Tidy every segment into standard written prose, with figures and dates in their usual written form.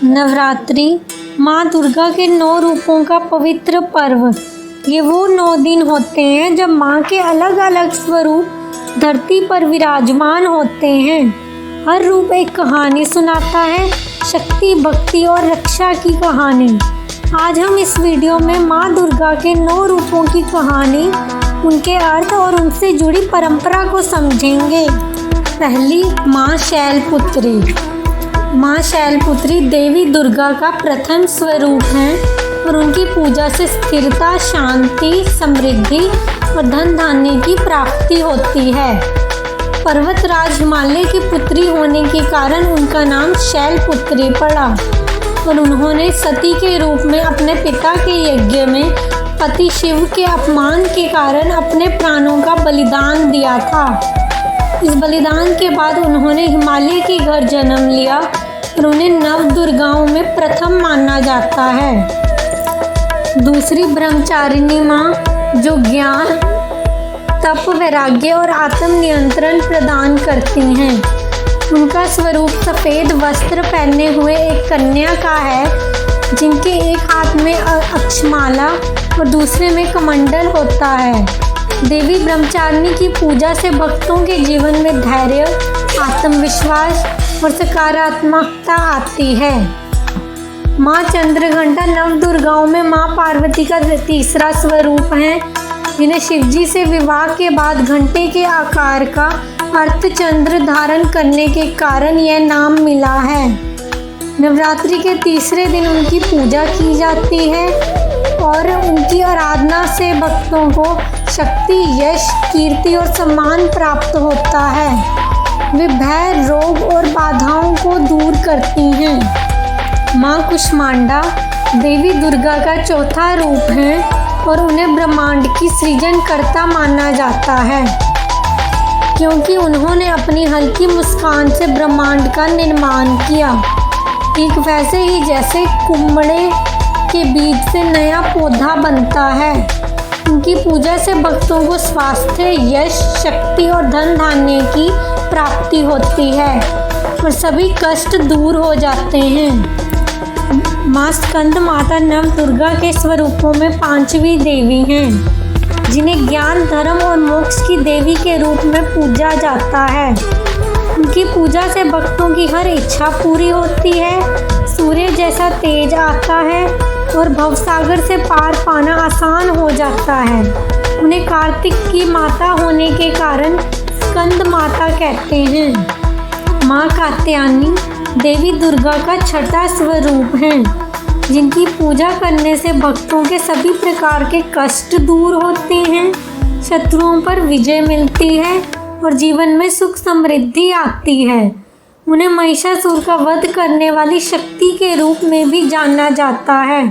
नवरात्रि माँ दुर्गा के 9 रूपों का पवित्र पर्व। ये वो 9 दिन होते हैं जब माँ के अलग अलग स्वरूप धरती पर विराजमान होते हैं। हर रूप एक कहानी सुनाता है, शक्ति, भक्ति और रक्षा की कहानी। आज हम इस वीडियो में माँ दुर्गा के 9 रूपों की कहानी, उनके अर्थ और उनसे जुड़ी परंपरा को समझेंगे। पहली, माँ शैलपुत्री। माँ शैलपुत्री देवी दुर्गा का प्रथम स्वरूप है और उनकी पूजा से स्थिरता, शांति, समृद्धि और धन धान्य की प्राप्ति होती है। पर्वतराज हिमालय की पुत्री होने के कारण उनका नाम शैलपुत्री पड़ा और उन्होंने सती के रूप में अपने पिता के यज्ञ में पति शिव के अपमान के कारण अपने प्राणों का बलिदान दिया था। इस बलिदान के बाद उन्होंने हिमालय के घर जन्म लिया और उन्हें नव दुर्गाओं में प्रथम माना जाता है। दूसरी, ब्रह्मचारिणी माँ, जो ज्ञान, तप, वैराग्य और आत्म नियंत्रण प्रदान करती हैं। उनका स्वरूप सफ़ेद वस्त्र पहने हुए एक कन्या का है, जिनके एक हाथ में अक्षमाला और दूसरे में कमंडल होता है। देवी ब्रह्मचारिणी की पूजा से भक्तों के जीवन में धैर्य, आत्मविश्वास और सकारात्मकता आती है। माँ चंद्रघंटा नव दुर्गाओं में माँ पार्वती का तीसरा स्वरूप है, जिन्हें शिवजी से विवाह के बाद घंटे के आकार का अर्धचंद्र धारण करने के कारण यह नाम मिला है। नवरात्रि के तीसरे दिन उनकी पूजा की जाती है और उनकी आराधना से भक्तों को शक्ति, यश, कीर्ति और सम्मान प्राप्त होता है। वे भय, रोग और बाधाओं को दूर करती हैं। माँ कुष्मांडा देवी दुर्गा का चौथा रूप है और उन्हें ब्रह्मांड की सृजनकर्ता माना जाता है, क्योंकि उन्होंने अपनी हल्की मुस्कान से ब्रह्मांड का निर्माण किया। ठीक वैसे ही जैसे कुम्हड़े के बीज से नया पौधा बनता है। उनकी पूजा से भक्तों को स्वास्थ्य, यश, शक्ति और धन धान्य की प्राप्ति होती है और सभी कष्ट दूर हो जाते हैं। माँ स्कंद माता नव दुर्गा के स्वरूपों में 5वीं देवी हैं, जिन्हें ज्ञान, धर्म और मोक्ष की देवी के रूप में पूजा जाता है। उनकी पूजा से भक्तों की हर इच्छा पूरी होती है, सूर्य जैसा तेज आता है और भवसागर से पार पाना आसान हो जाता है। उन्हें कार्तिक की माता होने के कारण स्कंद माता कहते हैं। माँ कात्यायनी देवी दुर्गा का छठा स्वरूप है, जिनकी पूजा करने से भक्तों के सभी प्रकार के कष्ट दूर होते हैं, शत्रुओं पर विजय मिलती है और जीवन में सुख समृद्धि आती है। उन्हें महिषासुर का वध करने वाली शक्ति के रूप में भी जाना जाता है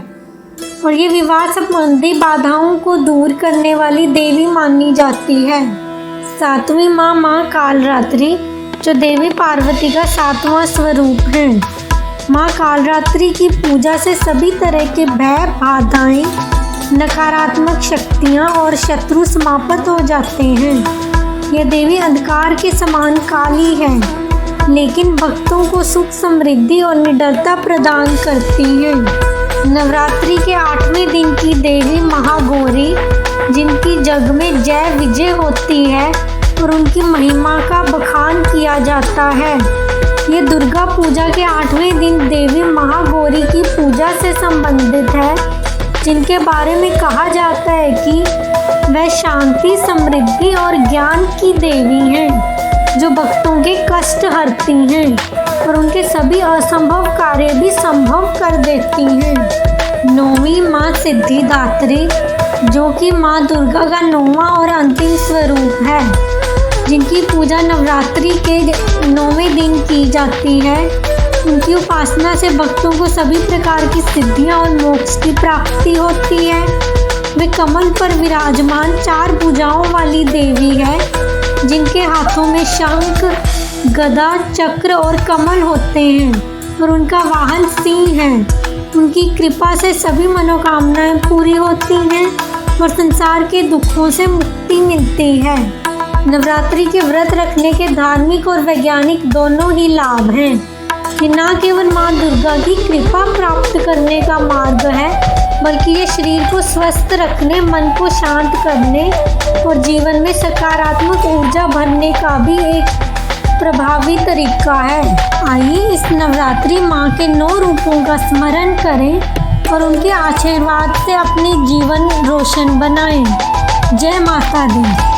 और ये विवाह संबंधी बाधाओं को दूर करने वाली देवी मानी जाती है। 7वीं माँ, माँ कालरात्रि, जो देवी पार्वती का 7वां स्वरूप है। माँ कालरात्रि की पूजा से सभी तरह के भय, बाधाएं, नकारात्मक शक्तियाँ और शत्रु समाप्त हो जाते हैं। यह देवी अंधकार के समान काली है, लेकिन भक्तों को सुख, समृद्धि और निडरता प्रदान करती है। नवरात्रि के 8वें दिन की देवी महागौरी, जिनकी जग में जय विजय होती है और उनकी महिमा का बखान किया जाता है। ये दुर्गा पूजा के 8वें दिन देवी महागौरी की पूजा से संबंधित है, जिनके बारे में कहा जाता है कि वह शांति, समृद्धि और ज्ञान की देवी हैं, जो भक्तों के कष्ट हरती हैं और उनके सभी असंभव कार्य भी संभव कर देती हैं। 9वीं माँ सिद्धिदात्री, जो कि माँ दुर्गा का 9वां और अंतिम स्वरूप है, जिनकी पूजा नवरात्रि के 9वें दिन की जाती है। उनकी उपासना से भक्तों को सभी प्रकार की सिद्धियाँ और मोक्ष की प्राप्ति होती है। वे कमल पर विराजमान 4 भुजाओं वाली देवी है, जिनके हाथों में शंख, गदा, चक्र और कमल होते हैं और उनका वाहन सिंह है। उनकी कृपा से सभी मनोकामनाएं पूरी होती हैं और संसार के दुखों से मुक्ति मिलती है। नवरात्रि के व्रत रखने के धार्मिक और वैज्ञानिक दोनों ही लाभ हैं, ये न केवल माँ दुर्गा की कृपा प्राप्त करने का मार्ग है, बल्कि ये शरीर को स्वस्थ रखने, मन को शांत करने और जीवन में सकारात्मक ऊर्जा भरने का भी एक प्रभावी तरीका है। आइए इस नवरात्रि माँ के 9 रूपों का स्मरण करें और उनके आशीर्वाद से अपनी जीवन रोशन बनाएं। जय माता दी।